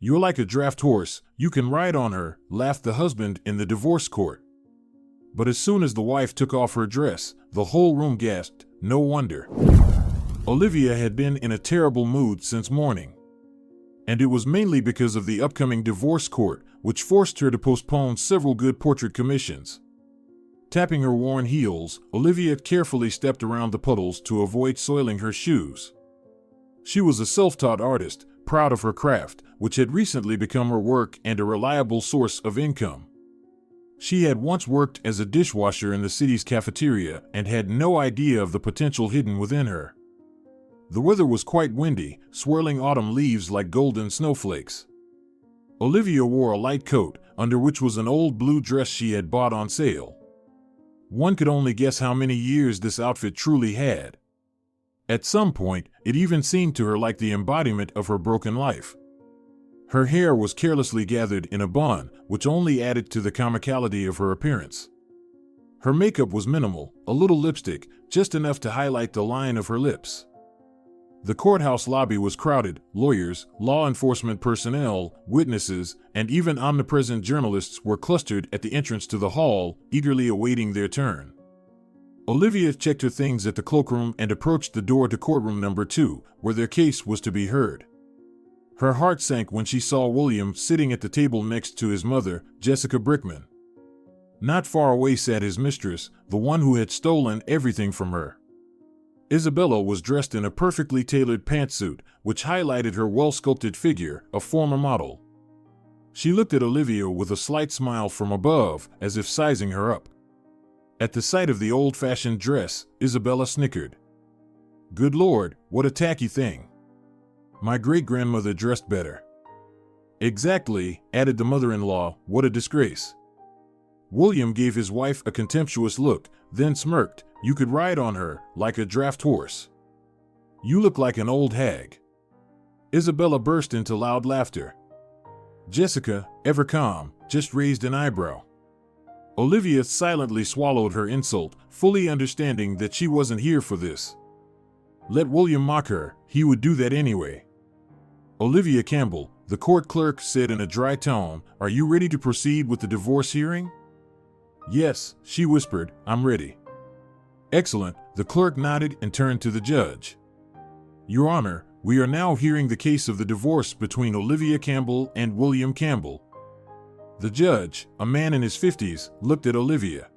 "You're like a draft horse, you can ride on her," laughed the husband in the divorce court. But as soon as the wife took off her dress, the whole room gasped. No wonder. Olivia had been in a terrible mood since morning. And it was mainly because of the upcoming divorce court, which forced her to postpone several good portrait commissions. Tapping her worn heels, Olivia carefully stepped around the puddles to avoid soiling her shoes. She was a self-taught artist, proud of her craft, which had recently become her work and a reliable source of income. She had once worked as a dishwasher in the city's cafeteria and had no idea of the potential hidden within her. The weather was quite windy, swirling autumn leaves like golden snowflakes. Olivia wore a light coat, under which was an old blue dress she had bought on sale. One could only guess how many years this outfit truly had. At some point, it even seemed to her like the embodiment of her broken life. Her hair was carelessly gathered in a bun, which only added to the comicality of her appearance. Her makeup was minimal, a little lipstick, just enough to highlight the line of her lips. The courthouse lobby was crowded. Lawyers, law enforcement personnel, witnesses, and even omnipresent journalists were clustered at the entrance to the hall, eagerly awaiting their turn. Olivia checked her things at the cloakroom and approached the door to courtroom number 2, where their case was to be heard. Her heart sank when she saw William sitting at the table next to his mother, Jessica Brickman. Not far away sat his mistress, the one who had stolen everything from her. Isabella was dressed in a perfectly tailored pantsuit, which highlighted her well-sculpted figure, a former model. She looked at Olivia with a slight smile from above, as if sizing her up. At the sight of the old-fashioned dress, Isabella snickered. "Good Lord, what a tacky thing. My great-grandmother dressed better." "Exactly," added the mother-in-law, "what a disgrace." William gave his wife a contemptuous look, then smirked. "You could ride on her, like a draft horse. You look like an old hag." Isabella burst into loud laughter. Jessica, ever calm, just raised an eyebrow. Olivia silently swallowed her insult, fully understanding that she wasn't here for this. Let William mock her, he would do that anyway. "Olivia Campbell," the court clerk said in a dry tone, "are you ready to proceed with the divorce hearing?" "Yes," she whispered, "I'm ready." "Excellent," the clerk nodded and turned to the judge. "Your Honor, we are now hearing the case of the divorce between Olivia Campbell and William Campbell." The judge, a man in his 50s, looked at Olivia.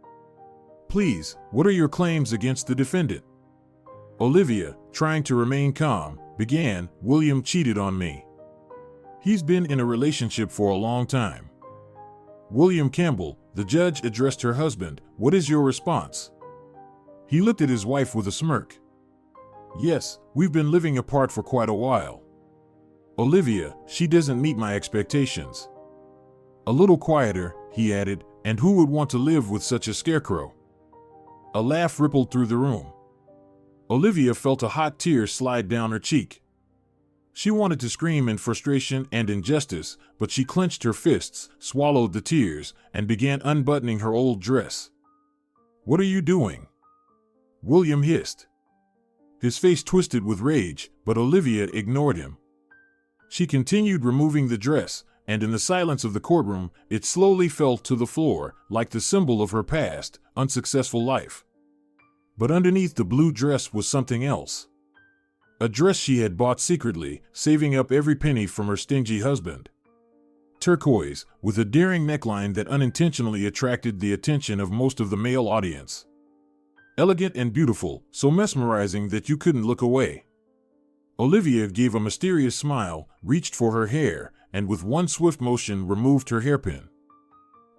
"Please, what are your claims against the defendant?" Olivia, trying to remain calm, began. "William cheated on me. He's been in a relationship for a long time." "William Campbell," the judge addressed her husband, "what is your response?" He looked at his wife with a smirk. "Yes, we've been living apart for quite a while." "Olivia, she doesn't meet my expectations." A little quieter, he added, "and who would want to live with such a scarecrow?" A laugh rippled through the room. Olivia felt a hot tear slide down her cheek. She wanted to scream in frustration and injustice, but she clenched her fists, swallowed the tears, and began unbuttoning her old dress. "What are you doing?" William hissed. His face twisted with rage, but Olivia ignored him. She continued removing the dress, and in the silence of the courtroom, it slowly fell to the floor, like the symbol of her past, unsuccessful life. But underneath the blue dress was something else. A dress she had bought secretly, saving up every penny from her stingy husband. Turquoise, with a daring neckline that unintentionally attracted the attention of most of the male audience. Elegant and beautiful, so mesmerizing that you couldn't look away. Olivia gave a mysterious smile, reached for her hair, and with one swift motion removed her hairpin.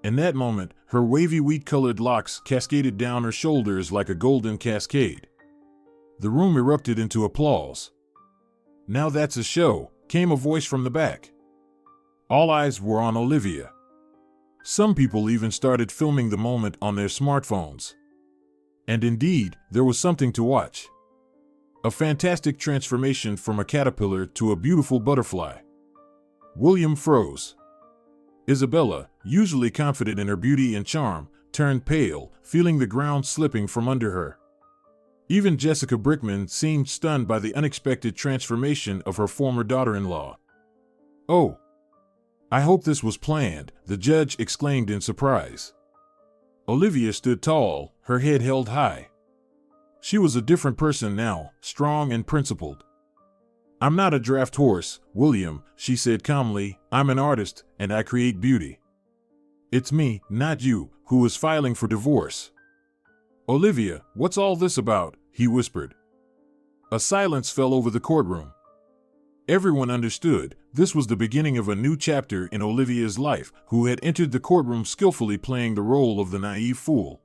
In that moment, her wavy wheat-colored locks cascaded down her shoulders like a golden cascade. The room erupted into applause. "Now that's a show," came a voice from the back. All eyes were on Olivia. Some people even started filming the moment on their smartphones. And indeed, there was something to watch. A fantastic transformation from a caterpillar to a beautiful butterfly. William froze. Isabella, usually confident in her beauty and charm, turned pale, feeling the ground slipping from under her. Even Jessica Brickman seemed stunned by the unexpected transformation of her former daughter-in-law. "Oh, I hope this was planned, the judge exclaimed in surprise. Olivia stood tall, her head held high. She was a different person now, strong and principled. I'm not a draft horse, William, she said calmly. I'm an artist, and I create beauty. It's me, not you, who is filing for divorce. Olivia, what's all this about? He whispered. A silence fell over the courtroom. Everyone understood this was the beginning of a new chapter in Olivia's life, who had entered the courtroom skillfully playing the role of the naive fool.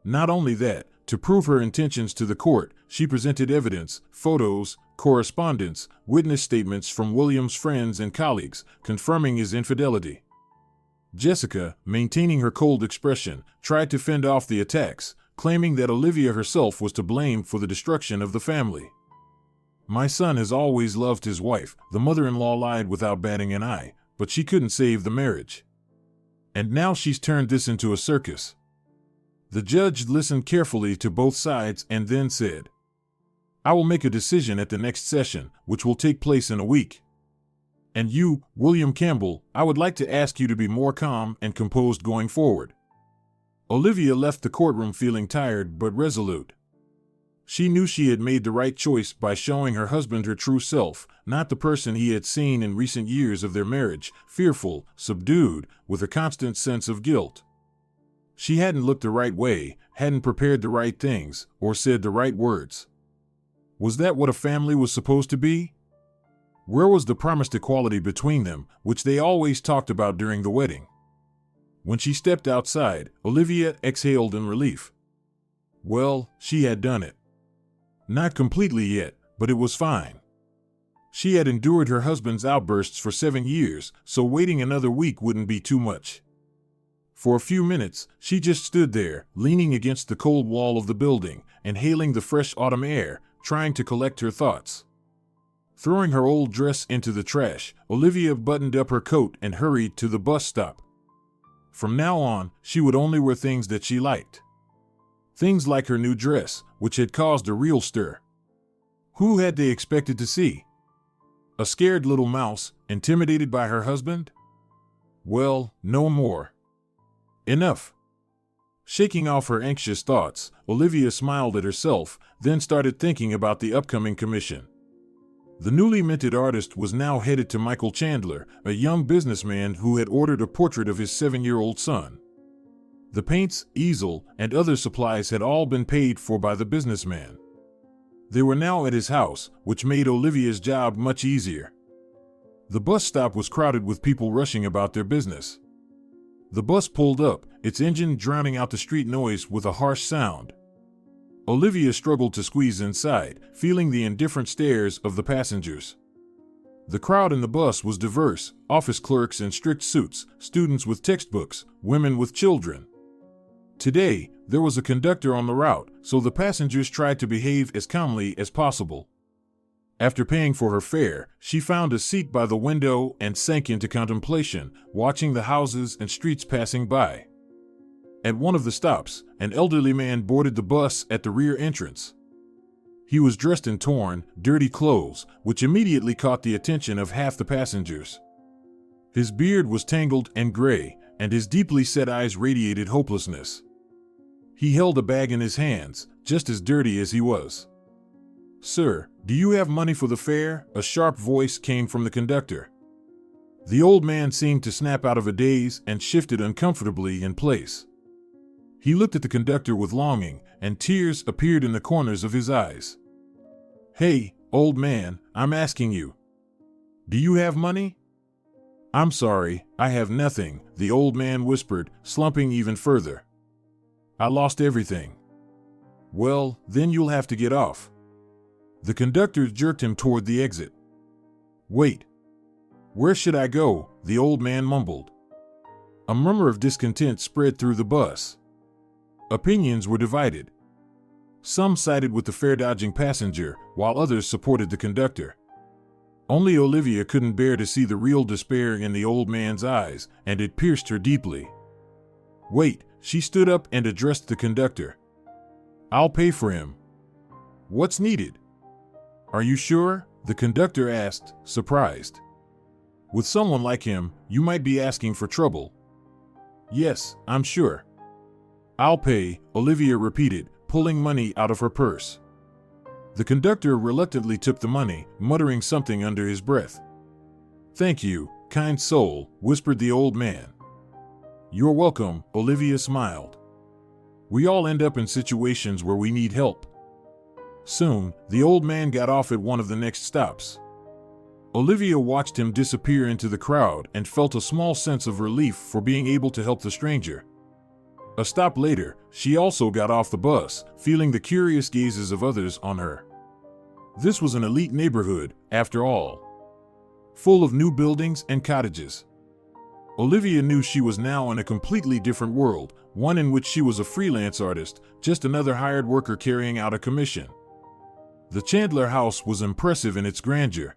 Not only that, to prove her intentions to the court, she presented evidence, photos, correspondence, witness statements from William's friends and colleagues, confirming his infidelity. Jessica, maintaining her cold expression, tried to fend off the attacks, claiming that Olivia herself was to blame for the destruction of the family. My son has always loved his wife, the mother-in-law lied without batting an eye, but she couldn't save the marriage. And now she's turned this into a circus. The judge listened carefully to both sides and then said, I will make a decision at the next session, which will take place in a week. And you, William Campbell, I would like to ask you to be more calm and composed going forward. Olivia left the courtroom feeling tired but resolute. She knew she had made the right choice by showing her husband her true self, not the person he had seen in recent years of their marriage, fearful, subdued, with a constant sense of guilt. She hadn't looked the right way, hadn't prepared the right things, or said the right words. Was that what a family was supposed to be? Where was the promised equality between them, which they always talked about during the wedding? When she stepped outside, Olivia exhaled in relief. Well, she had done it. Not completely yet, but it was fine. She had endured her husband's outbursts for 7 years, so waiting another week wouldn't be too much. For a few minutes, she just stood there, leaning against the cold wall of the building, inhaling the fresh autumn air, trying to collect her thoughts. Throwing her old dress into the trash, Olivia buttoned up her coat and hurried to the bus stop. From now on, she would only wear things that she liked. Things like her new dress, which had caused a real stir. Who had they expected to see? A scared little mouse, intimidated by her husband? Well, no more. Enough. Shaking off her anxious thoughts, Olivia smiled at herself, then started thinking about the upcoming commission. The newly minted artist was now headed to Michael Chandler, a young businessman who had ordered a portrait of his 7-year-old son. The paints, easel, and other supplies had all been paid for by the businessman. They were now at his house, which made Olivia's job much easier. The bus stop was crowded with people rushing about their business. The bus pulled up, its engine drowning out the street noise with a harsh sound. Olivia struggled to squeeze inside, feeling the indifferent stares of the passengers. The crowd in the bus was diverse: office clerks in strict suits, students with textbooks, women with children. Today, there was a conductor on the route, so the passengers tried to behave as calmly as possible. After paying for her fare, she found a seat by the window and sank into contemplation, watching the houses and streets passing by. At one of the stops, an elderly man boarded the bus at the rear entrance. He was dressed in torn, dirty clothes, which immediately caught the attention of half the passengers. His beard was tangled and gray, and his deeply set eyes radiated hopelessness. He held a bag in his hands, just as dirty as he was. Sir, do you have money for the fare? A sharp voice came from the conductor. The old man seemed to snap out of a daze and shifted uncomfortably in place. He looked at the conductor with longing, and tears appeared in the corners of his eyes. Hey, old man, I'm asking you. Do you have money? I'm sorry, I have nothing, the old man whispered, slumping even further. I lost everything. Well, then you'll have to get off. The conductor jerked him toward the exit. Wait. Where should I go? The old man mumbled. A murmur of discontent spread through the bus. Opinions were divided. Some sided with the fare-dodging passenger, while others supported the conductor. Only Olivia couldn't bear to see the real despair in the old man's eyes, and it pierced her deeply. Wait, she stood up and addressed the conductor. I'll pay for him. What's needed? Are you sure? The conductor asked, surprised. With someone like him, you might be asking for trouble. Yes, I'm sure. I'll pay, Olivia repeated, pulling money out of her purse. The conductor reluctantly took the money, muttering something under his breath. Thank you, kind soul, whispered the old man. You're welcome, Olivia smiled. We all end up in situations where we need help. Soon, the old man got off at one of the next stops. Olivia watched him disappear into the crowd and felt a small sense of relief for being able to help the stranger. A stop later, she also got off the bus, feeling the curious gazes of others on her. This was an elite neighborhood, after all, full of new buildings and cottages. Olivia knew she was now in a completely different world, one in which she was a freelance artist, just another hired worker carrying out a commission. The Chandler house was impressive in its grandeur.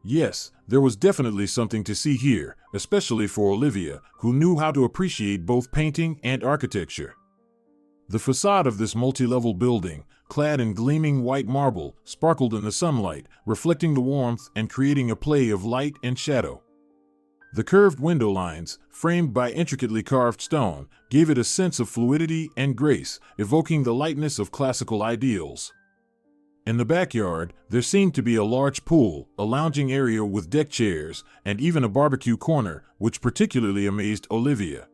Yes, there was definitely something to see here, especially for Olivia, who knew how to appreciate both painting and architecture. The facade of this multi-level building, clad in gleaming white marble, sparkled in the sunlight, reflecting the warmth and creating a play of light and shadow. The curved window lines, framed by intricately carved stone, gave it a sense of fluidity and grace, evoking the lightness of classical ideals. In the backyard, there seemed to be a large pool, a lounging area with deck chairs, and even a barbecue corner, which particularly amazed Olivia.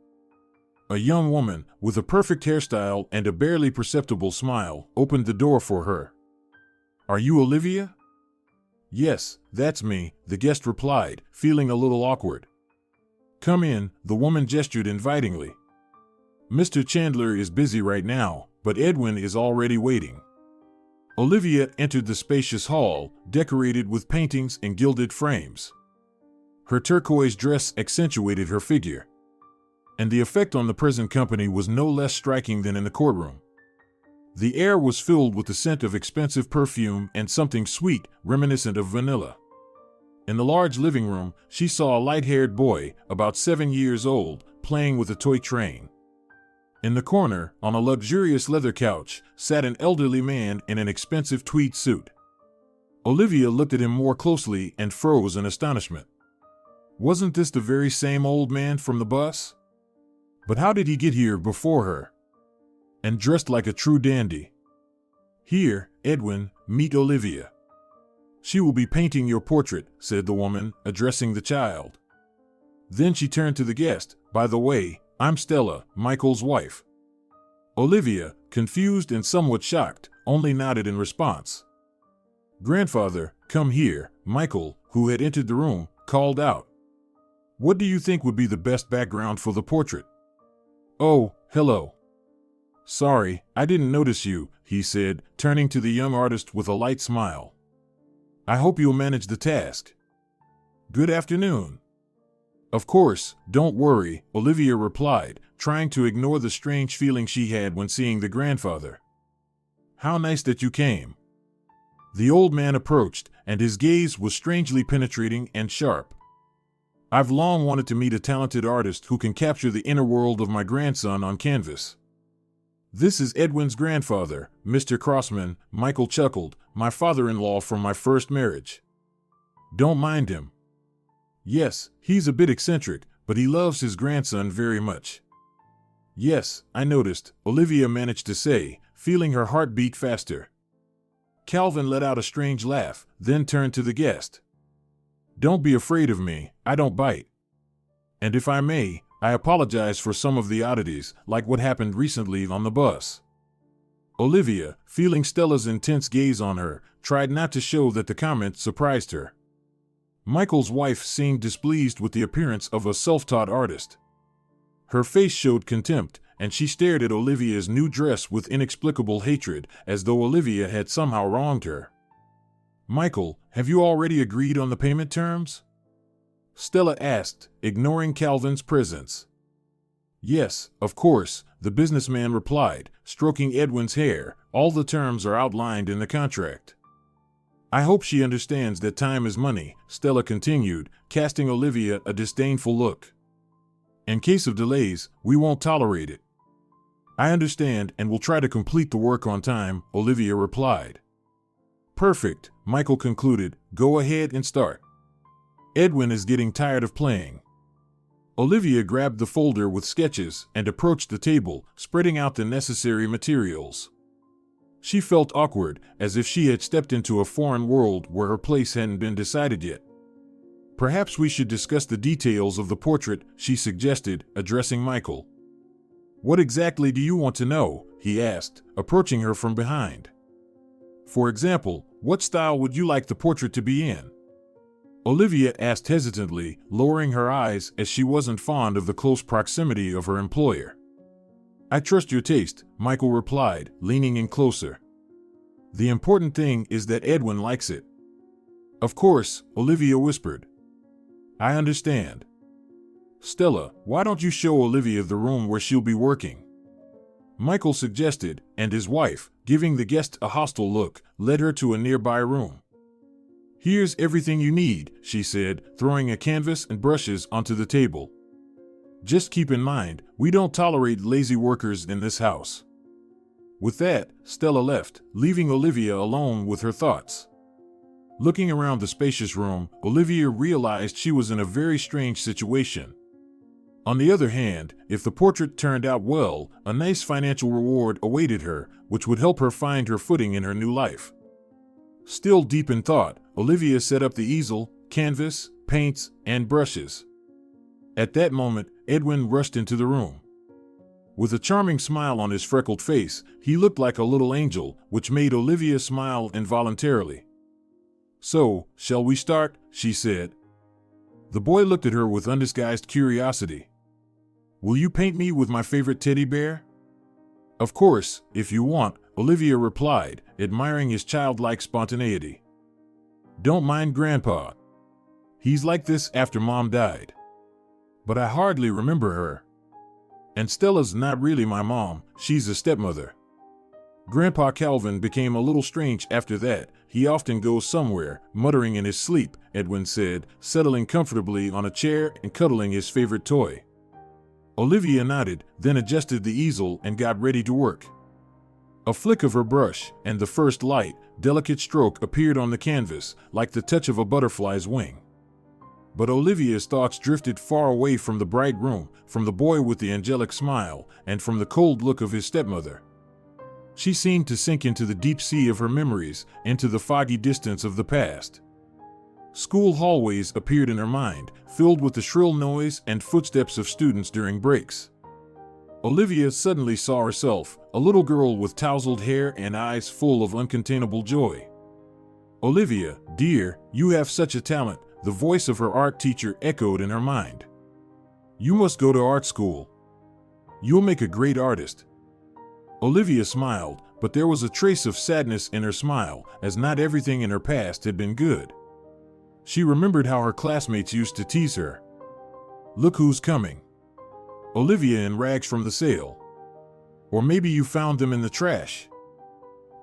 A young woman, with a perfect hairstyle and a barely perceptible smile, opened the door for her. Are you Olivia? Yes, that's me, the guest replied, feeling a little awkward. Come in, the woman gestured invitingly. Mr. Chandler is busy right now, but Edwin is already waiting. Olivia entered the spacious hall, decorated with paintings in gilded frames. Her turquoise dress accentuated her figure, and the effect on the present company was no less striking than in the courtroom. The air was filled with the scent of expensive perfume and something sweet, reminiscent of vanilla. In the large living room, she saw a light-haired boy, about 7 years old, playing with a toy train. In the corner, on a luxurious leather couch, sat an elderly man in an expensive tweed suit. Olivia looked at him more closely and froze in astonishment. Wasn't this the very same old man from the bus? But how did he get here before her? And dressed like a true dandy. Here, Edwin, meet Olivia. She will be painting your portrait, said the woman, addressing the child. Then she turned to the guest. By the way, I'm Stella, Michael's wife. Olivia, confused and somewhat shocked, only nodded in response. Grandfather, come here, Michael, who had entered the room, called out. What do you think would be the best background for the portrait? Oh, hello. Sorry, I didn't notice you, he said, turning to the young artist with a light smile. I hope you'll manage the task. Good afternoon. Of course, don't worry, Olivia replied, trying to ignore the strange feeling she had when seeing the grandfather. How nice that you came. The old man approached, and his gaze was strangely penetrating and sharp. I've long wanted to meet a talented artist who can capture the inner world of my grandson on canvas. This is Edwin's grandfather, Mr. Crossman, Michael chuckled, my father-in-law from my first marriage. Don't mind him. Yes, he's a bit eccentric, but he loves his grandson very much. Yes, I noticed, Olivia managed to say, feeling her heart beat faster. Calvin let out a strange laugh, then turned to the guest. Don't be afraid of me, I don't bite. And if I may, I apologize for some of the oddities, like what happened recently on the bus. Olivia, feeling Stella's intense gaze on her, tried not to show that the comment surprised her. Michael's wife seemed displeased with the appearance of a self-taught artist. Her face showed contempt, and she stared at Olivia's new dress with inexplicable hatred, as though Olivia had somehow wronged her. Michael, have you already agreed on the payment terms? Stella asked, ignoring Calvin's presence. Yes, of course, the businessman replied, stroking Edwin's hair. All the terms are outlined in the contract. I hope she understands that time is money, Stella continued, casting Olivia a disdainful look. In case of delays, we won't tolerate it. I understand and will try to complete the work on time, Olivia replied. Perfect, Michael concluded. Go ahead and start. Edwin is getting tired of playing. Olivia grabbed the folder with sketches and approached the table, spreading out the necessary materials. She felt awkward, as if she had stepped into a foreign world where her place hadn't been decided yet. Perhaps we should discuss the details of the portrait, she suggested, addressing Michael. What exactly do you want to know? He asked, approaching her from behind. For example, what style would you like the portrait to be in? Olivia asked hesitantly, lowering her eyes as she wasn't fond of the close proximity of her employer. I trust your taste, Michael replied, leaning in closer. The important thing is that Edwin likes it. Of course, Olivia whispered. I understand. Stella, why don't you show Olivia the room where she'll be working? Michael suggested, and his wife, giving the guest a hostile look, led her to a nearby room. Here's everything you need, she said, throwing a canvas and brushes onto the table. Just keep in mind, we don't tolerate lazy workers in this house. With that, Stella left, leaving Olivia alone with her thoughts. Looking around the spacious room, Olivia realized she was in a very strange situation. On the other hand, if the portrait turned out well, a nice financial reward awaited her, which would help her find her footing in her new life. Still deep in thought, Olivia set up the easel, canvas, paints, and brushes. At that moment, Edwin rushed into the room. With a charming smile on his freckled face, he looked like a little angel, which made Olivia smile involuntarily. So, shall we start? She said. The boy looked at her with undisguised curiosity. Will you paint me with my favorite teddy bear? Of course, if you want, Olivia replied, admiring his childlike spontaneity. Don't mind Grandpa. He's like this after Mom died. But I hardly remember her. And Stella's not really my mom, she's a stepmother. Grandpa Calvin became a little strange after that. He often goes somewhere, muttering in his sleep, Edwin said, settling comfortably on a chair and cuddling his favorite toy. Olivia nodded, then adjusted the easel and got ready to work. A flick of her brush, and the first light, delicate stroke appeared on the canvas, like the touch of a butterfly's wing. But Olivia's thoughts drifted far away from the bright room, from the boy with the angelic smile, and from the cold look of his stepmother. She seemed to sink into the deep sea of her memories, into the foggy distance of the past. School hallways appeared in her mind, filled with the shrill noise and footsteps of students during breaks. Olivia suddenly saw herself, a little girl with tousled hair and eyes full of uncontainable joy. Olivia, dear, you have such a talent, the voice of her art teacher echoed in her mind. You must go to art school. You'll make a great artist. Olivia smiled, but there was a trace of sadness in her smile, as not everything in her past had been good. She remembered how her classmates used to tease her. Look who's coming. Olivia in rags from the sale. Or maybe you found them in the trash.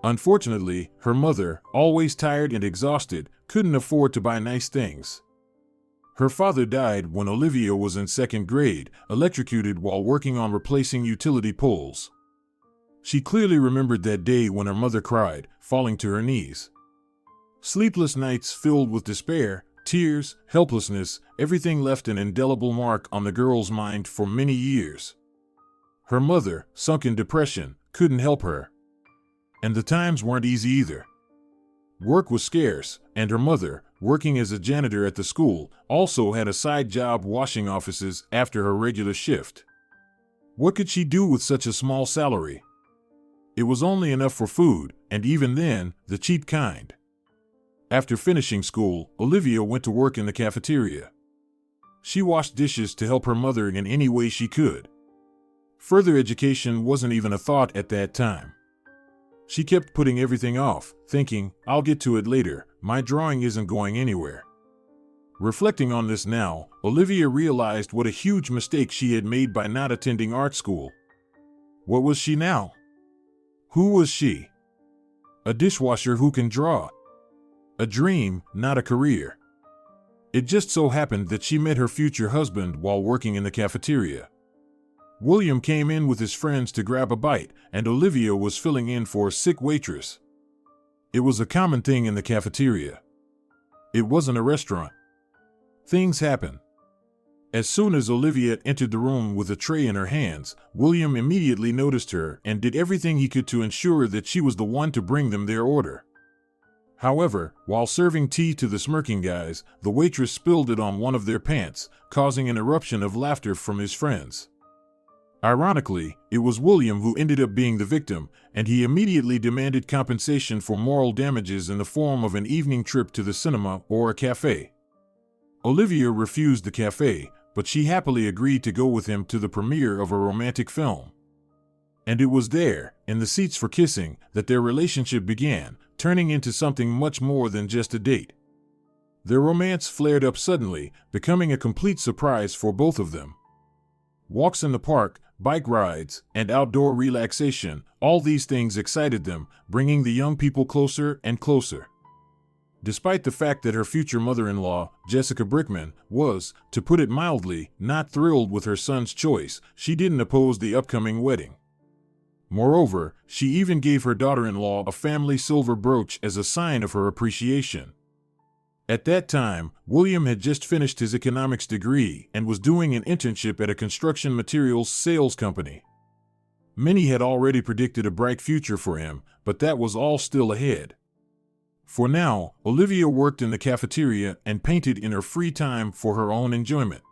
Unfortunately, her mother, always tired and exhausted, couldn't afford to buy nice things. Her father died when Olivia was in second grade, electrocuted while working on replacing utility poles. She clearly remembered that day when her mother cried, falling to her knees. Sleepless nights filled with despair, tears, helplessness, everything left an indelible mark on the girl's mind for many years. Her mother, sunk in depression, couldn't help her. And the times weren't easy either. Work was scarce, and her mother, working as a janitor at the school, also had a side job washing offices after her regular shift. What could she do with such a small salary? It was only enough for food, and even then, the cheap kind. After finishing school, Olivia went to work in the cafeteria. She washed dishes to help her mother in any way she could. Further education wasn't even a thought at that time. She kept putting everything off, thinking, I'll get to it later, my drawing isn't going anywhere. Reflecting on this now, Olivia realized what a huge mistake she had made by not attending art school. What was she now? Who was she? A dishwasher who can draw. A dream, not a career. It just so happened that she met her future husband while working in the cafeteria. William came in with his friends to grab a bite, and Olivia was filling in for a sick waitress. It was a common thing in the cafeteria. It wasn't a restaurant. Things happen. As soon as Olivia entered the room with a tray in her hands, William immediately noticed her and did everything he could to ensure that she was the one to bring them their order. However, while serving tea to the smirking guys, the waitress spilled it on one of their pants, causing an eruption of laughter from his friends. Ironically, it was William who ended up being the victim, and he immediately demanded compensation for moral damages in the form of an evening trip to the cinema or a cafe. Olivia refused the cafe, but she happily agreed to go with him to the premiere of a romantic film. And it was there, in the seats for kissing, that their relationship began, turning into something much more than just a date. Their romance flared up suddenly, becoming a complete surprise for both of them. Walks in the park, bike rides, and outdoor relaxation, all these things excited them, bringing the young people closer and closer. Despite the fact that her future mother-in-law, Jessica Brickman, was, to put it mildly, not thrilled with her son's choice, she didn't oppose the upcoming wedding. Moreover, she even gave her daughter-in-law a family silver brooch as a sign of her appreciation. At that time, William had just finished his economics degree and was doing an internship at a construction materials sales company. Many had already predicted a bright future for him, but that was all still ahead. For now, Olivia worked in the cafeteria and painted in her free time for her own enjoyment.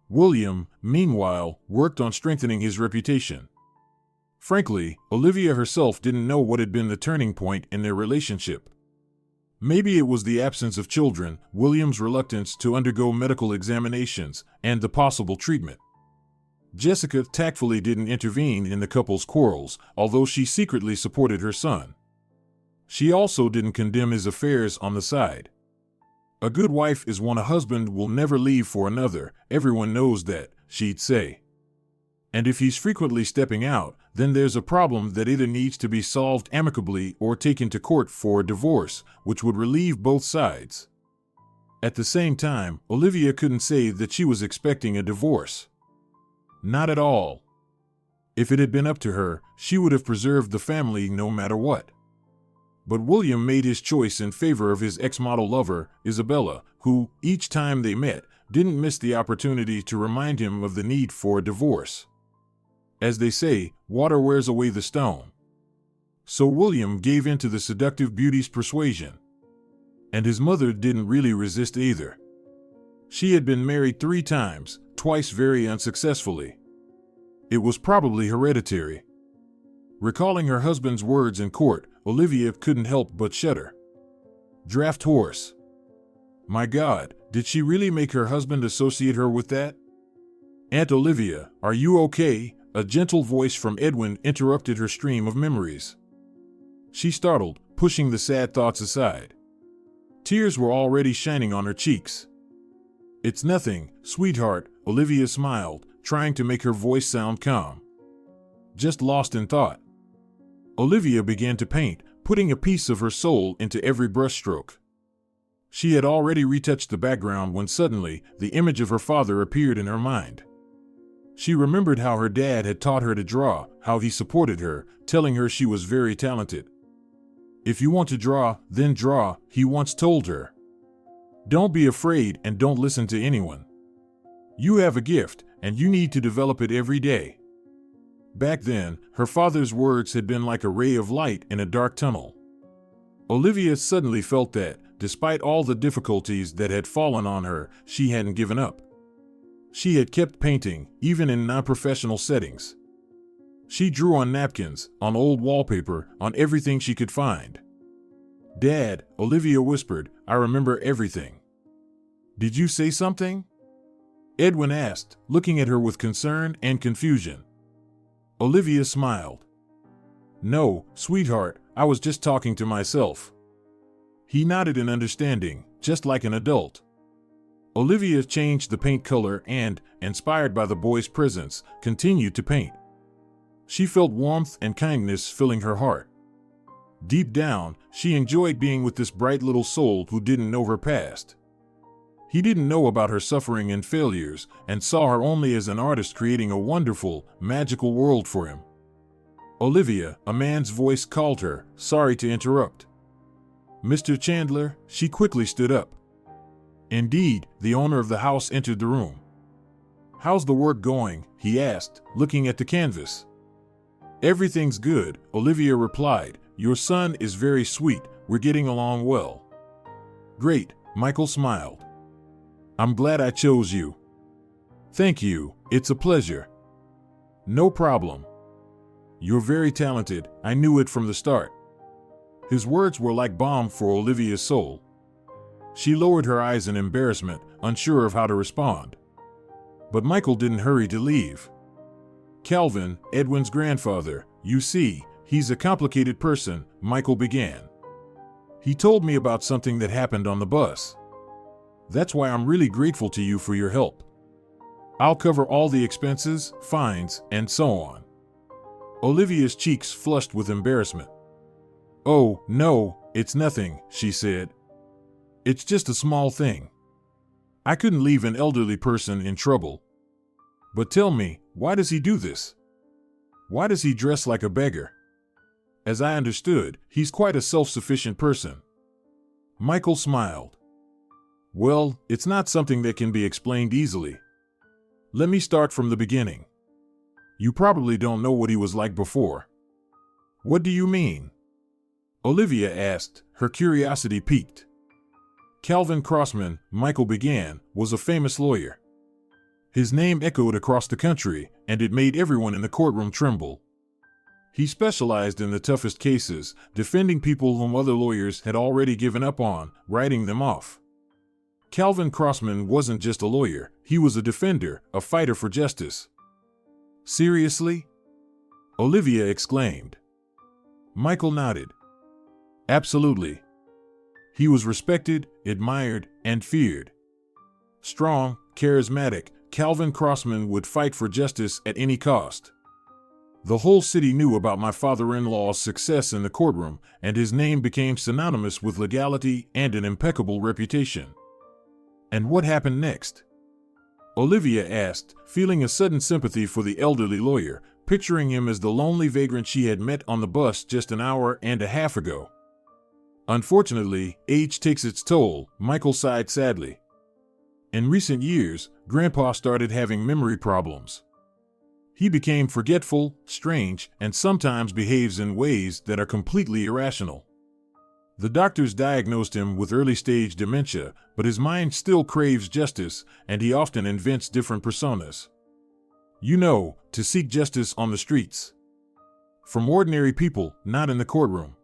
William, meanwhile, worked on strengthening his reputation. Frankly, Olivia herself didn't know what had been the turning point in their relationship. Maybe it was the absence of children, William's reluctance to undergo medical examinations, and the possible treatment. Jessica tactfully didn't intervene in the couple's quarrels, although she secretly supported her son. She also didn't condemn his affairs on the side. A good wife is one a husband will never leave for another, everyone knows that, she'd say. And if he's frequently stepping out, then there's a problem that either needs to be solved amicably or taken to court for a divorce, which would relieve both sides. At the same time, Olivia couldn't say that she was expecting a divorce. Not at all. If it had been up to her, she would have preserved the family no matter what. But William made his choice in favor of his ex-model lover, Isabella, who, each time they met, didn't miss the opportunity to remind him of the need for a divorce. As they say, water wears away the stone. So William gave in to the seductive beauty's persuasion. And his mother didn't really resist either. She had been married 3 times, twice very unsuccessfully. It was probably hereditary. Recalling her husband's words in court, Olivia couldn't help but shudder. Draft horse. My God, did she really make her husband associate her with that? Aunt Olivia, are you okay? A gentle voice from Edwin interrupted her stream of memories. She startled, pushing the sad thoughts aside. Tears were already shining on her cheeks. It's nothing, sweetheart, Olivia smiled, trying to make her voice sound calm. Just lost in thought. Olivia began to paint, putting a piece of her soul into every brushstroke. She had already retouched the background when suddenly, the image of her father appeared in her mind. She remembered how her dad had taught her to draw, how he supported her, telling her she was very talented. If you want to draw, then draw, he once told her. Don't be afraid and don't listen to anyone. You have a gift, and you need to develop it every day. Back then, her father's words had been like a ray of light in a dark tunnel. Olivia suddenly felt that, despite all the difficulties that had fallen on her, she hadn't given up. She had kept painting, even in non-professional settings. She drew on napkins, on old wallpaper, on everything she could find. Dad, Olivia whispered, I remember everything. Did you say something? Edwin asked, looking at her with concern and confusion. Olivia smiled. No, sweetheart, I was just talking to myself. He nodded in understanding, just like an adult. Olivia changed the paint color and, inspired by the boy's presence, continued to paint. She felt warmth and kindness filling her heart. Deep down, she enjoyed being with this bright little soul who didn't know her past. He didn't know about her suffering and failures, and saw her only as an artist creating a wonderful, magical world for him. Olivia, a man's voice called her, sorry to interrupt. Mr. Chandler, she quickly stood up. Indeed, the owner of the house entered the room. "How's the work going?" he asked, looking at the canvas. "Everything's good," Olivia replied. "Your son is very sweet. We're getting along well." "Great," Michael smiled. "I'm glad I chose you." "Thank you, it's a pleasure." "No problem. You're very talented, I knew it from the start." His words were like balm for Olivia's soul. She lowered her eyes in embarrassment, unsure of how to respond. But Michael didn't hurry to leave. "Calvin, Edwin's grandfather, you see, he's a complicated person," Michael began. "He told me about something that happened on the bus. That's why I'm really grateful to you for your help. I'll cover all the expenses, fines, and so on." Olivia's cheeks flushed with embarrassment. "Oh, no, it's nothing," she said. "It's just a small thing. I couldn't leave an elderly person in trouble. But tell me, why does he do this? Why does he dress like a beggar? As I understood, he's quite a self-sufficient person." Michael smiled. "Well, it's not something that can be explained easily. Let me start from the beginning. You probably don't know what he was like before." "What do you mean?" Olivia asked, her curiosity piqued. "Calvin Crossman," Michael began, "was a famous lawyer. His name echoed across the country, and it made everyone in the courtroom tremble. He specialized in the toughest cases, defending people whom other lawyers had already given up on, writing them off. Calvin Crossman wasn't just a lawyer, he was a defender, a fighter for justice." "Seriously?" Olivia exclaimed. Michael nodded. "Absolutely. He was respected, admired, and feared. Strong, charismatic, Calvin Crossman would fight for justice at any cost. The whole city knew about my father-in-law's success in the courtroom, and his name became synonymous with legality and an impeccable reputation." "And what happened next?" Olivia asked, feeling a sudden sympathy for the elderly lawyer, picturing him as the lonely vagrant she had met on the bus just an hour and a half ago. "Unfortunately, age takes its toll," Michael sighed sadly. "In recent years, Grandpa started having memory problems. He became forgetful, strange, and sometimes behaves in ways that are completely irrational. The doctors diagnosed him with early-stage dementia, but his mind still craves justice, and he often invents different personas. You know, to seek justice on the streets. From ordinary people, not in the courtroom.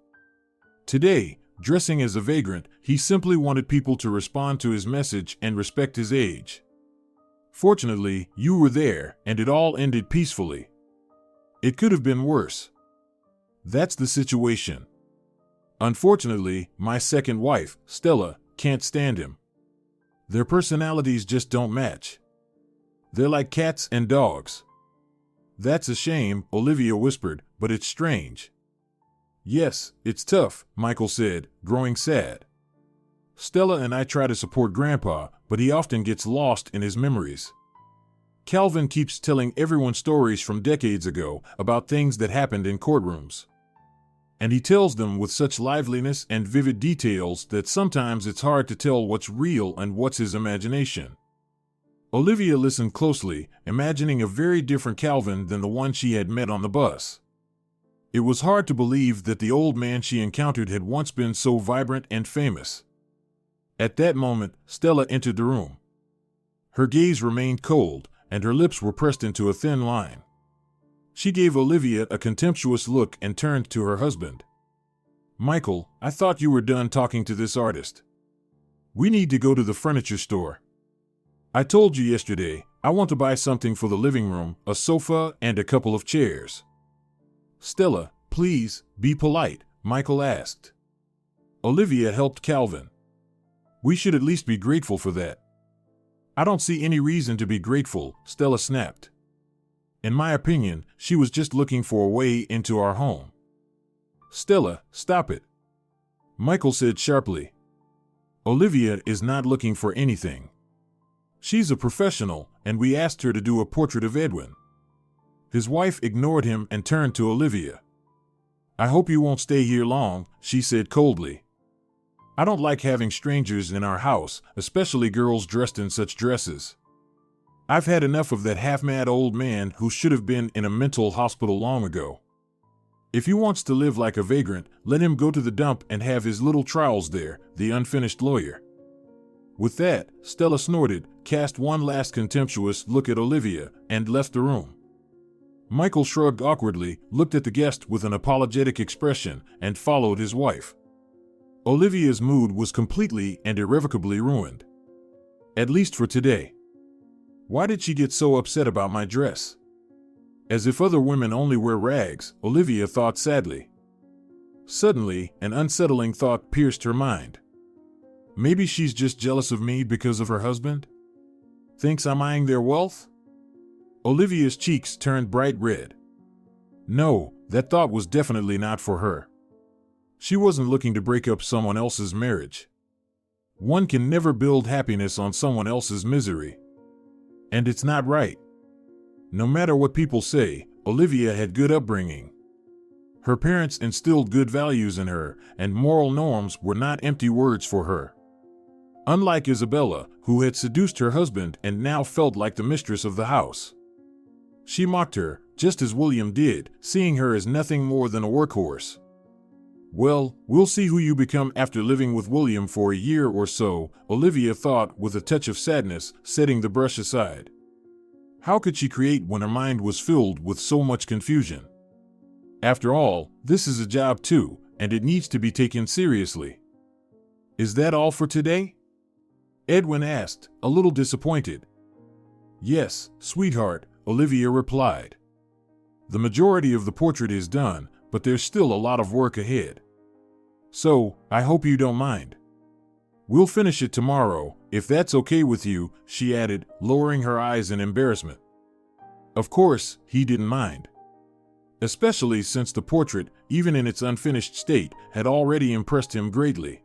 Today, dressing as a vagrant, he simply wanted people to respond to his message and respect his age. Fortunately, you were there, and it all ended peacefully. It could have been worse. That's the situation. Unfortunately, my second wife, Stella, can't stand him. Their personalities just don't match. They're like cats and dogs." "That's a shame," Olivia whispered, "but it's strange." "Yes, it's tough," Michael said, growing sad. "Stella and I try to support Grandpa, but he often gets lost in his memories. Calvin keeps telling everyone stories from decades ago about things that happened in courtrooms. And he tells them with such liveliness and vivid details that sometimes it's hard to tell what's real and what's his imagination." Olivia listened closely, imagining a very different Calvin than the one she had met on the bus. It was hard to believe that the old man she encountered had once been so vibrant and famous. At that moment, Stella entered the room. Her gaze remained cold, and her lips were pressed into a thin line. She gave Olivia a contemptuous look and turned to her husband. "Michael, I thought you were done talking to this artist. We need to go to the furniture store. I told you yesterday, I want to buy something for the living room, a sofa and a couple of chairs." "Stella, please, be polite," Michael asked. Olivia helped Calvin. "We should at least be grateful for that." "I don't see any reason to be grateful," Stella snapped. "In my opinion, she was just looking for a way into our home." "Stella, stop it," Michael said sharply. "Olivia is not looking for anything. She's a professional, and we asked her to do a portrait of Edwin." His wife ignored him and turned to Olivia. "I hope you won't stay here long," she said coldly. I don't like having strangers in our house, especially girls dressed in such dresses. I've had enough of that half-mad old man who should have been in a mental hospital long ago. If he wants to live like a vagrant, let him go to the dump and have his little trials there, the unfinished lawyer. With that, Stella snorted, cast one last contemptuous look at Olivia, and left the room. Michael shrugged awkwardly, looked at the guest with an apologetic expression, and followed his wife. Olivia's mood was completely and irrevocably ruined. At least for today. Why did she get so upset about my dress? As if other women only wear rags, Olivia thought sadly. Suddenly, an unsettling thought pierced her mind. Maybe she's just jealous of me because of her husband? Thinks I'm eyeing their wealth? Olivia's cheeks turned bright red. No, that thought was definitely not for her. She wasn't looking to break up someone else's marriage. One can never build happiness on someone else's misery. And it's not right. No matter what people say, Olivia had good upbringing. Her parents instilled good values in her, and moral norms were not empty words for her. Unlike Isabella, who had seduced her husband and now felt like the mistress of the house. She mocked her, just as William did, seeing her as nothing more than a workhorse. Well, we'll see who you become after living with William for a year or so, Olivia thought with a touch of sadness, setting the brush aside. How could she create when her mind was filled with so much confusion? After all, this is a job too, and it needs to be taken seriously. Is that all for today? Edwin asked, a little disappointed. Yes, sweetheart, Olivia replied. The majority of the portrait is done, but there's still a lot of work ahead. So, I hope you don't mind. We'll finish it tomorrow, if that's okay with you, she added, lowering her eyes in embarrassment. Of course, he didn't mind. Especially since the portrait, even in its unfinished state, had already impressed him greatly.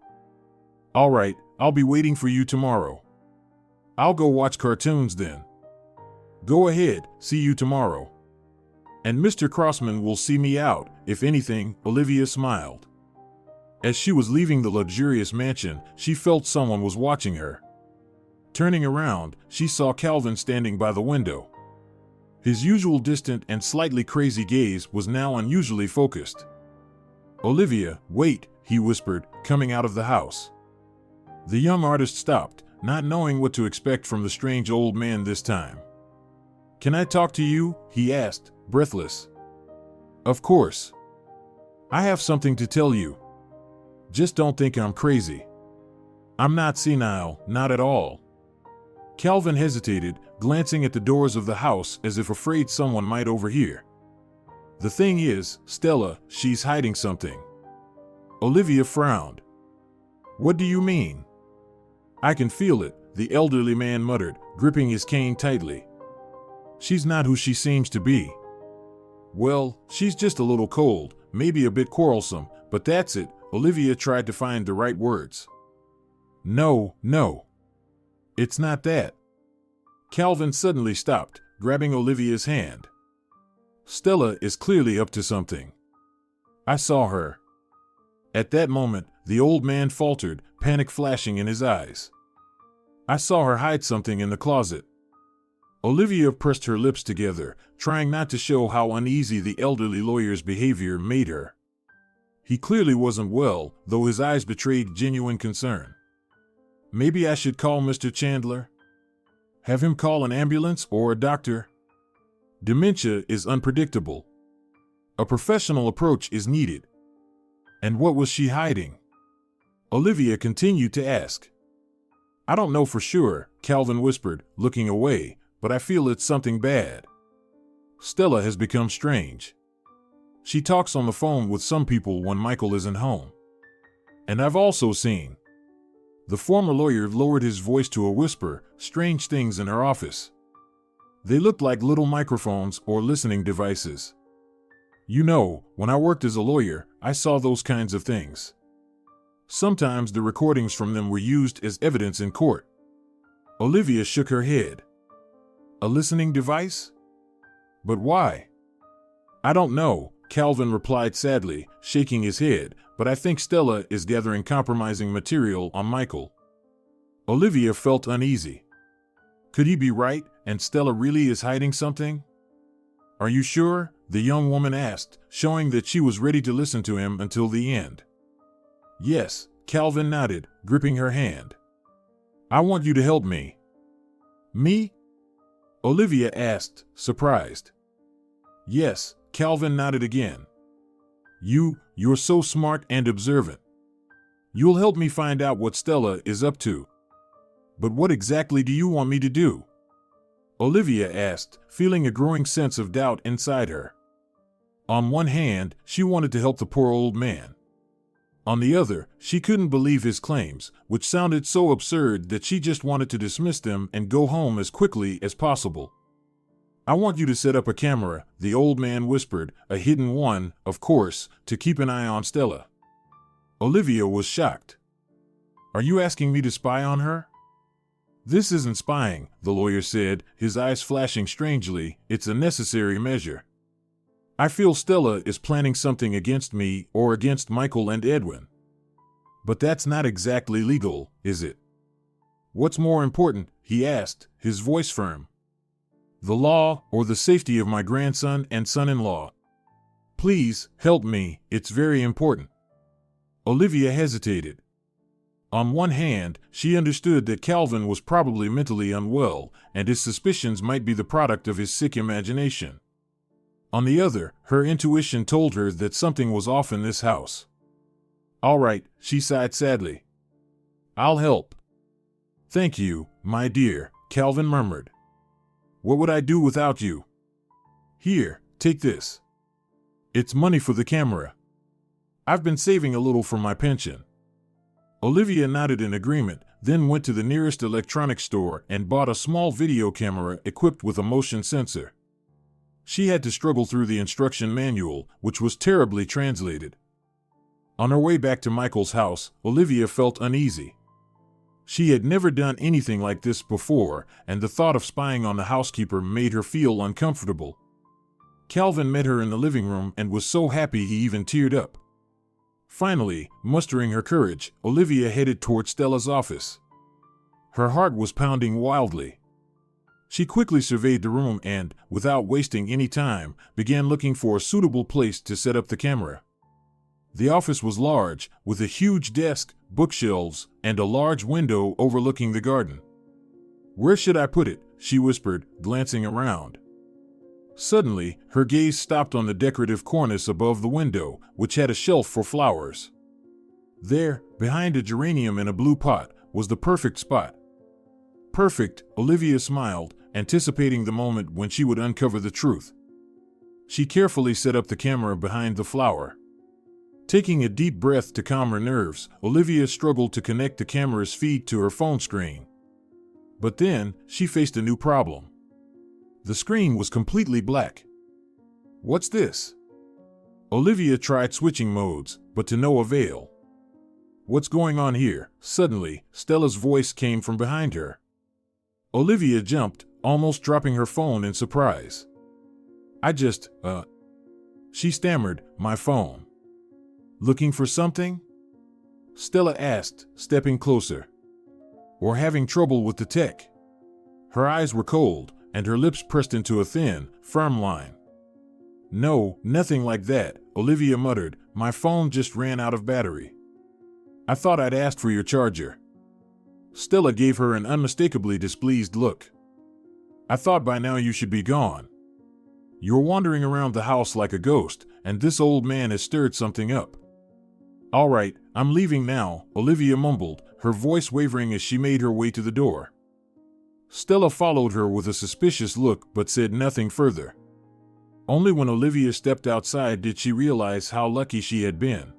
All right, I'll be waiting for you tomorrow. I'll go watch cartoons then. Go ahead, see you tomorrow. And Mr. Crossman will see me out, if anything, Olivia smiled. As she was leaving the luxurious mansion, she felt someone was watching her. Turning around, she saw Calvin standing by the window. His usual distant and slightly crazy gaze was now unusually focused. Olivia, wait, he whispered, coming out of the house. The young artist stopped, not knowing what to expect from the strange old man this time. Can I talk to you? He asked, breathless. Of course. I have something to tell you. Just don't think I'm crazy. I'm not senile, not at all. Calvin hesitated, glancing at the doors of the house as if afraid someone might overhear. The thing is, Stella, she's hiding something. Olivia frowned. What do you mean? I can feel it, the elderly man muttered, gripping his cane tightly. She's not who she seems to be. Well, she's just a little cold, maybe a bit quarrelsome, but that's it, Olivia tried to find the right words. No. It's not that. Calvin suddenly stopped, grabbing Olivia's hand. Stella is clearly up to something. I saw her. At that moment, the old man faltered, panic flashing in his eyes. I saw her hide something in the closet. Olivia pressed her lips together, trying not to show how uneasy the elderly lawyer's behavior made her. He clearly wasn't well, though his eyes betrayed genuine concern. Maybe I should call Mr. Chandler? Have him call an ambulance or a doctor? Dementia is unpredictable. A professional approach is needed. And what was she hiding? Olivia continued to ask. I don't know for sure, Calvin whispered, looking away, but I feel it's something bad. Stella has become strange. She talks on the phone with some people when Michael isn't home. And I've also seen. The former lawyer lowered his voice to a whisper, strange things in her office. They looked like little microphones or listening devices. You know, when I worked as a lawyer, I saw those kinds of things. Sometimes the recordings from them were used as evidence in court. Olivia shook her head. A listening device? But why? I don't know, Calvin replied sadly, shaking his head, but I think Stella is gathering compromising material on Michael. Olivia felt uneasy. Could he be right, and Stella really is hiding something? Are you sure? The young woman asked, showing that she was ready to listen to him until the end. Yes, Calvin nodded, gripping her hand. I want you to help me. Me? Olivia asked, surprised. Yes, Calvin nodded again. You're so smart and observant. You'll help me find out what Stella is up to. But what exactly do you want me to do? Olivia asked, feeling a growing sense of doubt inside her. On one hand, she wanted to help the poor old man. On the other, she couldn't believe his claims, which sounded so absurd that she just wanted to dismiss them and go home as quickly as possible. I want you to set up a camera, the old man whispered, a hidden one, of course, to keep an eye on Stella. Olivia was shocked. Are you asking me to spy on her? This isn't spying, the lawyer said, his eyes flashing strangely. It's a necessary measure. I feel Stella is planning something against me or against Michael and Edwin. But that's not exactly legal, is it? What's more important? He asked, his voice firm. The law or the safety of my grandson and son-in-law? Please, help me, it's very important. Olivia hesitated. On one hand, she understood that Calvin was probably mentally unwell, and his suspicions might be the product of his sick imagination. On the other, her intuition told her that something was off in this house. All right, she sighed sadly. I'll help. Thank you, my dear, Calvin murmured. What would I do without you? Here, take this. It's money for the camera. I've been saving a little for my pension. Olivia nodded in agreement, then went to the nearest electronics store and bought a small video camera equipped with a motion sensor. She had to struggle through the instruction manual, which was terribly translated. On her way back to Michael's house, Olivia felt uneasy. She had never done anything like this before, and the thought of spying on the housekeeper made her feel uncomfortable. Calvin met her in the living room and was so happy he even teared up. Finally, mustering her courage, Olivia headed toward Stella's office. Her heart was pounding wildly. She quickly surveyed the room and, without wasting any time, began looking for a suitable place to set up the camera. The office was large, with a huge desk, bookshelves, and a large window overlooking the garden. Where should I put it? She whispered, glancing around. Suddenly, her gaze stopped on the decorative cornice above the window, which had a shelf for flowers. There, behind a geranium in a blue pot, was the perfect spot. Perfect, Olivia smiled, anticipating the moment when she would uncover the truth. She carefully set up the camera behind the flower. Taking a deep breath to calm her nerves, Olivia struggled to connect the camera's feed to her phone screen. But then, she faced a new problem. The screen was completely black. What's this? Olivia tried switching modes, but to no avail. What's going on here? Suddenly, Stella's voice came from behind her. Olivia jumped, almost dropping her phone in surprise. She stammered, my phone. Looking for something? Stella asked, stepping closer. Or having trouble with the tech? Her eyes were cold, and her lips pressed into a thin, firm line. No, nothing like that, Olivia muttered, my phone just ran out of battery. I thought I'd asked for your charger. Stella gave her an unmistakably displeased look. I thought by now you should be gone. You're wandering around the house like a ghost, and this old man has stirred something up. All right, I'm leaving now, Olivia mumbled, her voice wavering as she made her way to the door. Stella followed her with a suspicious look but said nothing further. Only when Olivia stepped outside did she realize how lucky she had been.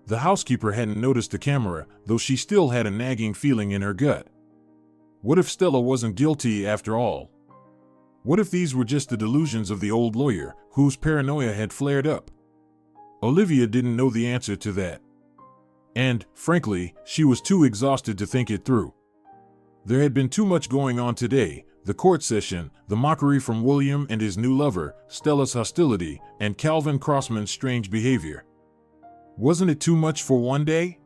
The housekeeper hadn't noticed the camera, though she still had a nagging feeling in her gut. What if Stella wasn't guilty after all? What if these were just the delusions of the old lawyer, whose paranoia had flared up? Olivia didn't know the answer to that. And, frankly, she was too exhausted to think it through. There had been too much going on today, the court session, the mockery from William and his new lover, Stella's hostility, and Calvin Crossman's strange behavior. Wasn't it too much for one day?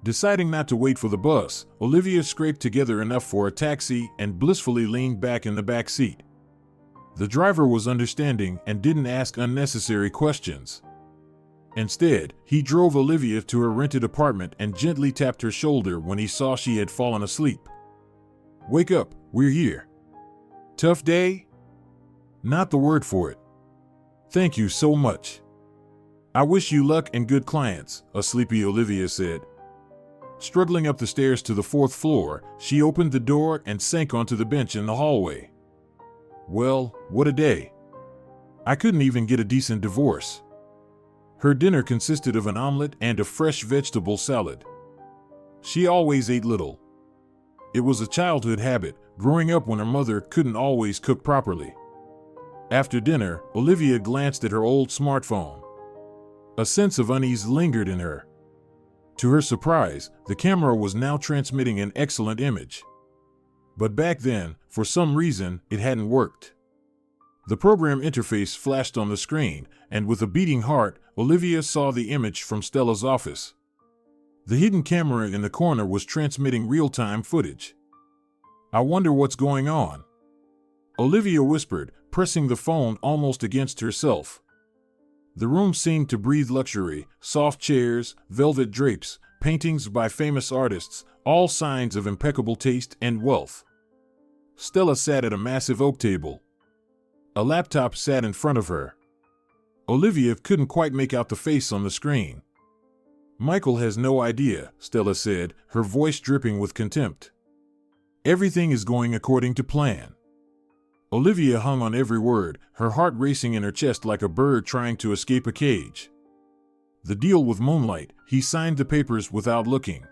Deciding not to wait for the bus, Olivia scraped together enough for a taxi and blissfully leaned back in the back seat. The driver was understanding and didn't ask unnecessary questions. Instead, he drove Olivia to her rented apartment and gently tapped her shoulder when he saw she had fallen asleep. "Wake up, we're here." "Tough day?" "Not the word for it." "Thank you so much." "I wish you luck and good clients," a sleepy Olivia said. Struggling up the stairs to the 4th floor, she opened the door and sank onto the bench in the hallway. Well, what a day. I couldn't even get a decent divorce. Her dinner consisted of an omelet and a fresh vegetable salad. She always ate little. It was a childhood habit, growing up when her mother couldn't always cook properly. After dinner, Olivia glanced at her old smartphone. A sense of unease lingered in her. To her surprise, the camera was now transmitting an excellent image. But back then, for some reason, it hadn't worked. The program interface flashed on the screen, and with a beating heart, Olivia saw the image from Stella's office. The hidden camera in the corner was transmitting real-time footage. "I wonder what's going on," Olivia whispered, pressing the phone almost against herself. The room seemed to breathe luxury: soft chairs, velvet drapes, paintings by famous artists, all signs of impeccable taste and wealth. Stella sat at a massive oak table. A laptop sat in front of her. Olivia couldn't quite make out the face on the screen. "Michael has no idea," Stella said, her voice dripping with contempt. "Everything is going according to plan." Olivia hung on every word, her heart racing in her chest like a bird trying to escape a cage. The deal with Moonlight, he signed the papers without looking.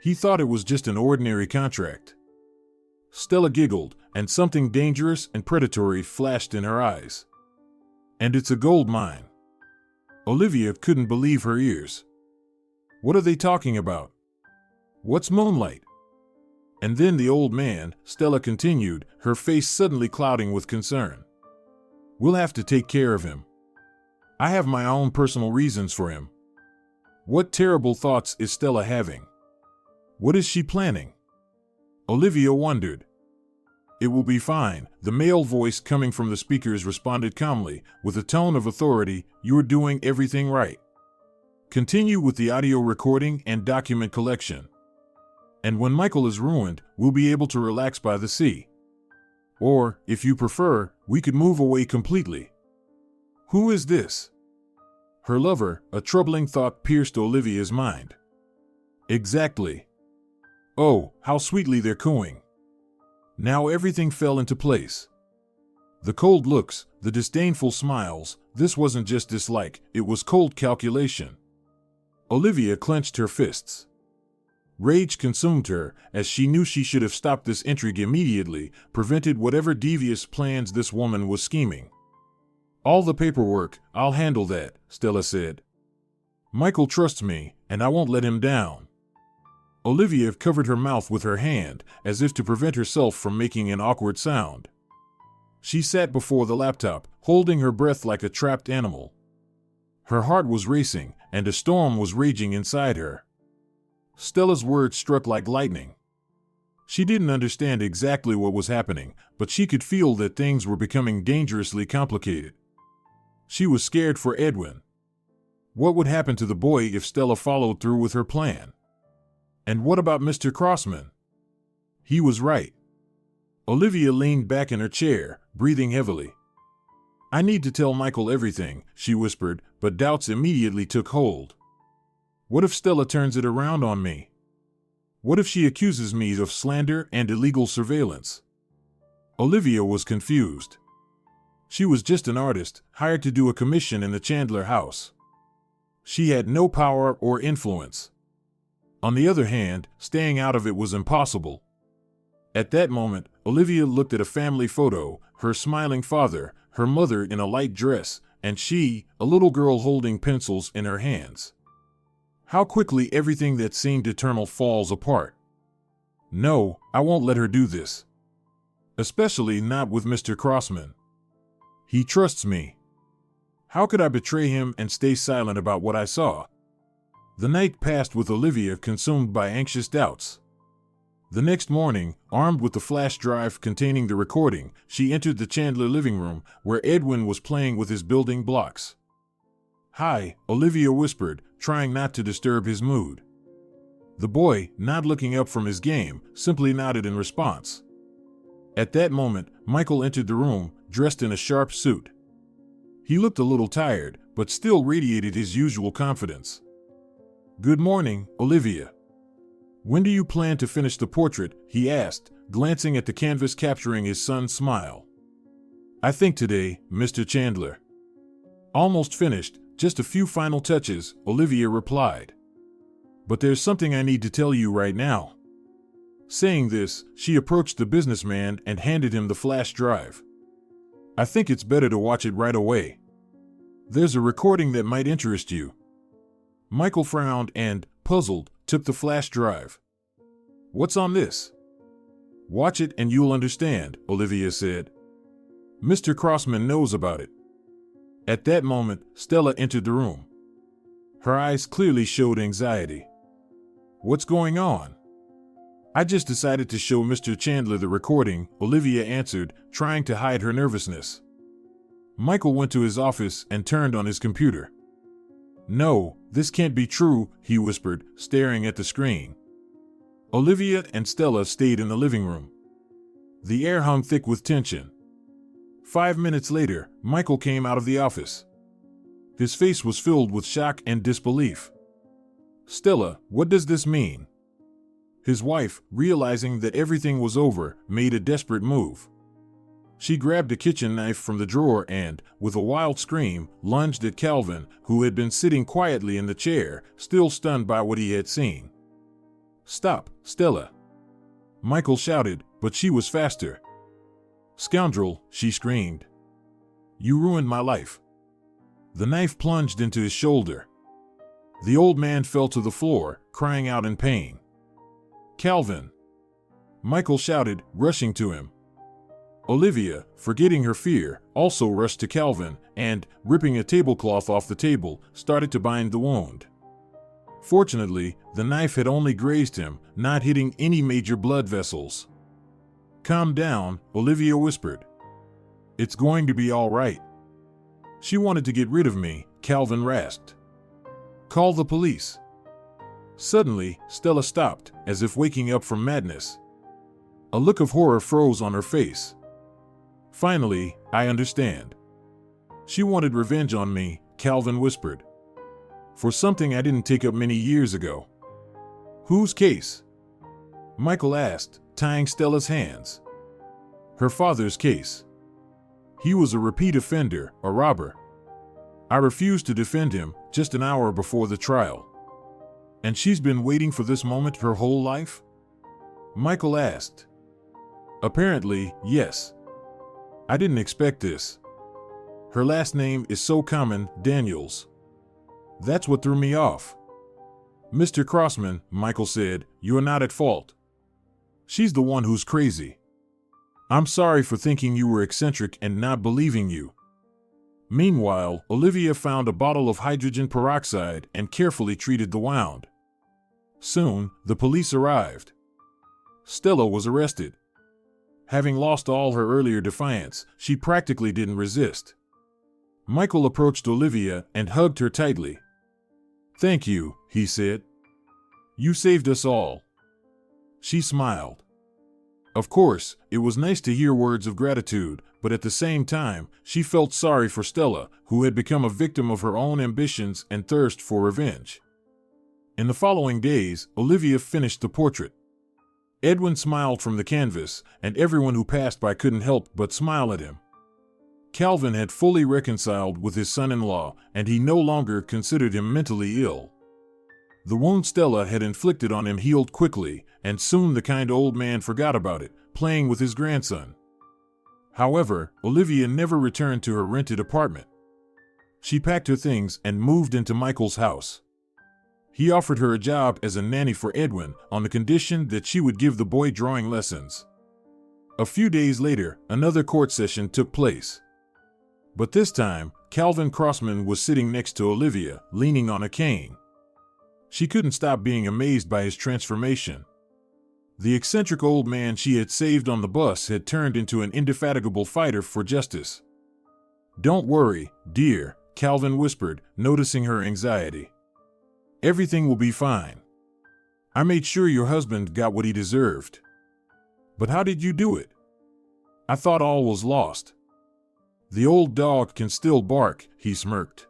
He thought it was just an ordinary contract. Stella giggled, and something dangerous and predatory flashed in her eyes. "And it's a gold mine." Olivia couldn't believe her ears. "What are they talking about? What's Moonlight?" "And then the old man," Stella continued, her face suddenly clouding with concern. "We'll have to take care of him. I have my own personal reasons for him." What terrible thoughts is Stella having? What is she planning? Olivia wondered. "It will be fine," the male voice coming from the speakers responded calmly, with a tone of authority. "You're doing everything right. Continue with the audio recording and document collection. And when Michael is ruined, we'll be able to relax by the sea. Or, if you prefer, we could move away completely." Who is this? Her lover, a troubling thought pierced Olivia's mind. Exactly. Oh, how sweetly they're cooing. Now everything fell into place. The cold looks, the disdainful smiles, this wasn't just dislike, it was cold calculation. Olivia clenched her fists. Rage consumed her, as she knew she should have stopped this intrigue immediately, prevented whatever devious plans this woman was scheming. "All the paperwork, I'll handle that," Stella said. "Michael trusts me, and I won't let him down." Olivia covered her mouth with her hand, as if to prevent herself from making an awkward sound. She sat before the laptop, holding her breath like a trapped animal. Her heart was racing, and a storm was raging inside her. Stella's words struck like lightning. She didn't understand exactly what was happening, but she could feel that things were becoming dangerously complicated. She was scared for Edwin. What would happen to the boy if Stella followed through with her plan? And what about Mr. Crossman? He was right. Olivia leaned back in her chair, breathing heavily. "I need to tell Michael everything," she whispered, but doubts immediately took hold. What if Stella turns it around on me? What if she accuses me of slander and illegal surveillance? Olivia was confused. She was just an artist, hired to do a commission in the Chandler house. She had no power or influence. On the other hand, staying out of it was impossible. At that moment, Olivia looked at a family photo, her smiling father, her mother in a light dress, and she, a little girl holding pencils in her hands. How quickly everything that seemed eternal falls apart. "No, I won't let her do this." especially not with Mr. Crossman. He trusts me. How could I betray him and stay silent about what I saw? The night passed with Olivia consumed by anxious doubts. The next morning, armed with the flash drive containing the recording, she entered the Chandler living room, where Edwin was playing with his building blocks. "Hi," Olivia whispered, trying not to disturb his mood. The boy, not looking up from his game, simply nodded in response. At that moment, Michael entered the room, dressed in a sharp suit. He looked a little tired, but still radiated his usual confidence. "Good morning, Olivia. When do you plan to finish the portrait?" he asked, glancing at the canvas capturing his son's smile. "I think today, Mr. Chandler." "Almost finished, just a few final touches," Olivia replied. "But there's something I need to tell you right now." Saying this, she approached the businessman and handed him the flash drive. "I think it's better to watch it right away. There's a recording that might interest you." Michael frowned and, puzzled, took the flash drive. "What's on this?" "Watch it and you'll understand," Olivia said. "Mr. Crossman knows about it." At that moment, Stella entered the room. Her eyes clearly showed anxiety. "What's going on?" "I just decided to show Mr. Chandler the recording," Olivia answered, trying to hide her nervousness. Michael went to his office and turned on his computer. "No, this can't be true," he whispered, staring at the screen. Olivia and Stella stayed in the living room. The air hung thick with tension. 5 minutes later, Michael came out of the office. His face was filled with shock and disbelief. "Stella, what does this mean?" His wife, realizing that everything was over, made a desperate move. She grabbed a kitchen knife from the drawer and, with a wild scream, lunged at Calvin, who had been sitting quietly in the chair, still stunned by what he had seen. "Stop, Stella!" Michael shouted, but she was faster. "Scoundrel," she screamed. "You ruined my life." The knife plunged into his shoulder. The old man fell to the floor, crying out in pain. "Calvin!" Michael shouted, rushing to him. Olivia, forgetting her fear, also rushed to Calvin and, ripping a tablecloth off the table, started to bind the wound. Fortunately, the knife had only grazed him, not hitting any major blood vessels. "Calm down," Olivia whispered. "It's going to be all right." "She wanted to get rid of me," Calvin rasped. "Call the police." Suddenly, Stella stopped, as if waking up from madness. A look of horror froze on her face. "Finally, I understand. She wanted revenge on me," Calvin whispered. "For something I didn't take up many years ago." "Whose case?" Michael asked, tying Stella's hands. "Her father's case. He was a repeat offender, a robber. I refused to defend him, just an hour before the trial." "And she's been waiting for this moment her whole life?" Michael asked. "Apparently, yes. I didn't expect this. Her last name is so common, Daniels. That's what threw me off." "Mr. Crossman," Michael said, "you're not at fault. She's the one who's crazy. I'm sorry for thinking you were eccentric and not believing you." Meanwhile, Olivia found a bottle of hydrogen peroxide and carefully treated the wound. Soon, the police arrived. Stella was arrested. Having lost all her earlier defiance, she practically didn't resist. Michael approached Olivia and hugged her tightly. "Thank you," he said. "You saved us all." She smiled. Of course, it was nice to hear words of gratitude, but at the same time, she felt sorry for Stella, who had become a victim of her own ambitions and thirst for revenge. In the following days, Olivia finished the portrait. Edwin smiled from the canvas, and everyone who passed by couldn't help but smile at him. Calvin had fully reconciled with his son-in-law, and he no longer considered him mentally ill. The wound Stella had inflicted on him healed quickly, and soon the kind old man forgot about it, playing with his grandson. However, Olivia never returned to her rented apartment. She packed her things and moved into Michael's house. He offered her a job as a nanny for Edwin on the condition that she would give the boy drawing lessons. A few days later, another court session took place. But this time, Calvin Crossman was sitting next to Olivia, leaning on a cane. She couldn't stop being amazed by his transformation. The eccentric old man she had saved on the bus had turned into an indefatigable fighter for justice. "Don't worry, dear," Calvin whispered, noticing her anxiety. "Everything will be fine. I made sure your husband got what he deserved." "But how did you do it?" "I thought all was lost." "The old dog can still bark," he smirked.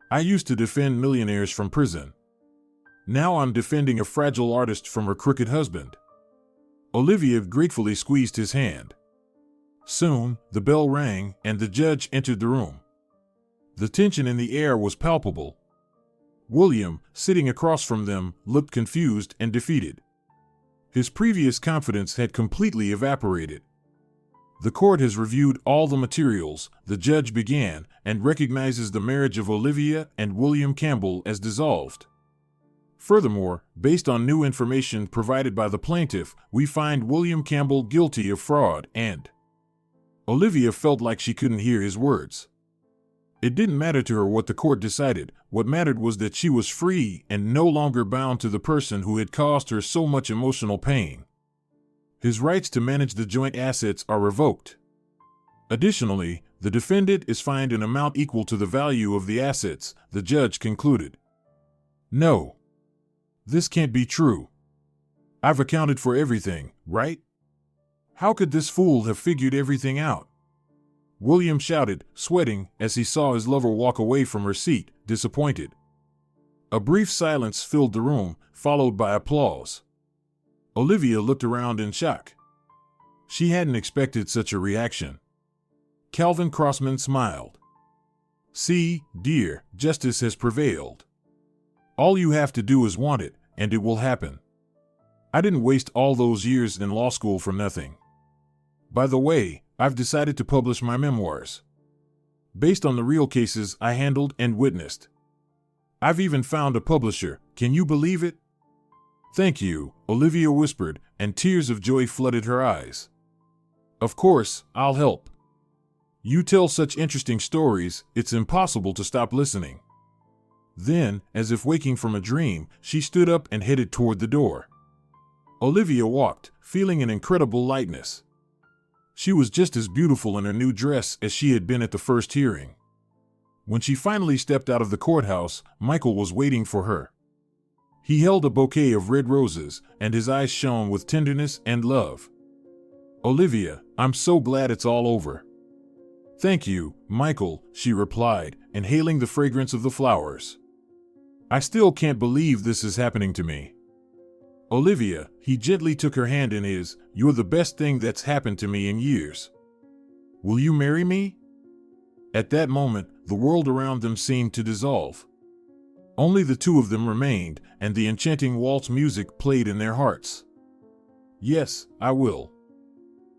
"I used to defend millionaires from prison. Now I'm defending a fragile artist from her crooked husband." Olivia gratefully squeezed his hand. Soon, the bell rang and the judge entered the room. The tension in the air was palpable. William, sitting across from them, looked confused and defeated. His previous confidence had completely evaporated. "The court has reviewed all the materials," the judge began, "and recognizes the marriage of Olivia and William Campbell as dissolved. Furthermore, based on new information provided by the plaintiff, we find William Campbell guilty of fraud and—" Olivia felt like she couldn't hear his words. It didn't matter to her what the court decided. What mattered was that she was free and no longer bound to the person who had caused her so much emotional pain. His rights to manage the joint assets are revoked. Additionally, the defendant is fined an amount equal to the value of the assets, the judge concluded. "No. This can't be true. I've accounted for everything, right? How could this fool have figured everything out?" William shouted, sweating, as he saw his lover walk away from her seat, disappointed. A brief silence filled the room, followed by applause. Olivia looked around in shock. She hadn't expected such a reaction. Calvin Crossman smiled. "See, dear, justice has prevailed. All you have to do is want it, and it will happen. I didn't waste all those years in law school for nothing. By the way, I've decided to publish my memoirs, based on the real cases I handled and witnessed. I've even found a publisher. Can you believe it?" "Thank you," Olivia whispered, and tears of joy flooded her eyes. "Of course, I'll help. You tell such interesting stories, it's impossible to stop listening." Then, as if waking from a dream, she stood up and headed toward the door. Olivia walked, feeling an incredible lightness. She was just as beautiful in her new dress as she had been at the first hearing. When she finally stepped out of the courthouse, Michael was waiting for her. He held a bouquet of red roses, and his eyes shone with tenderness and love. "Olivia, I'm so glad it's all over." "Thank you, Michael," she replied, inhaling the fragrance of the flowers. "I still can't believe this is happening to me." "Olivia," he gently took her hand in his, "you're the best thing that's happened to me in years. Will you marry me?" At that moment, the world around them seemed to dissolve. Only the two of them remained, and the enchanting waltz music played in their hearts. "Yes, I will."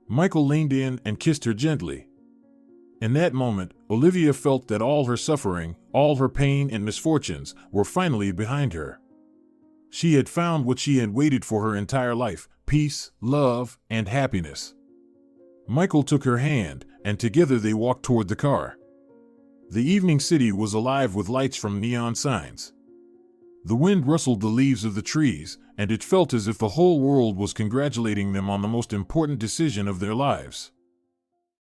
Michael leaned in and kissed her gently. In that moment, Olivia felt that all her suffering, all her pain and misfortunes, were finally behind her. She had found what she had waited for her entire life: peace, love, and happiness. Michael took her hand, and together they walked toward the car. The evening city was alive with lights from neon signs. The wind rustled the leaves of the trees, and it felt as if the whole world was congratulating them on the most important decision of their lives.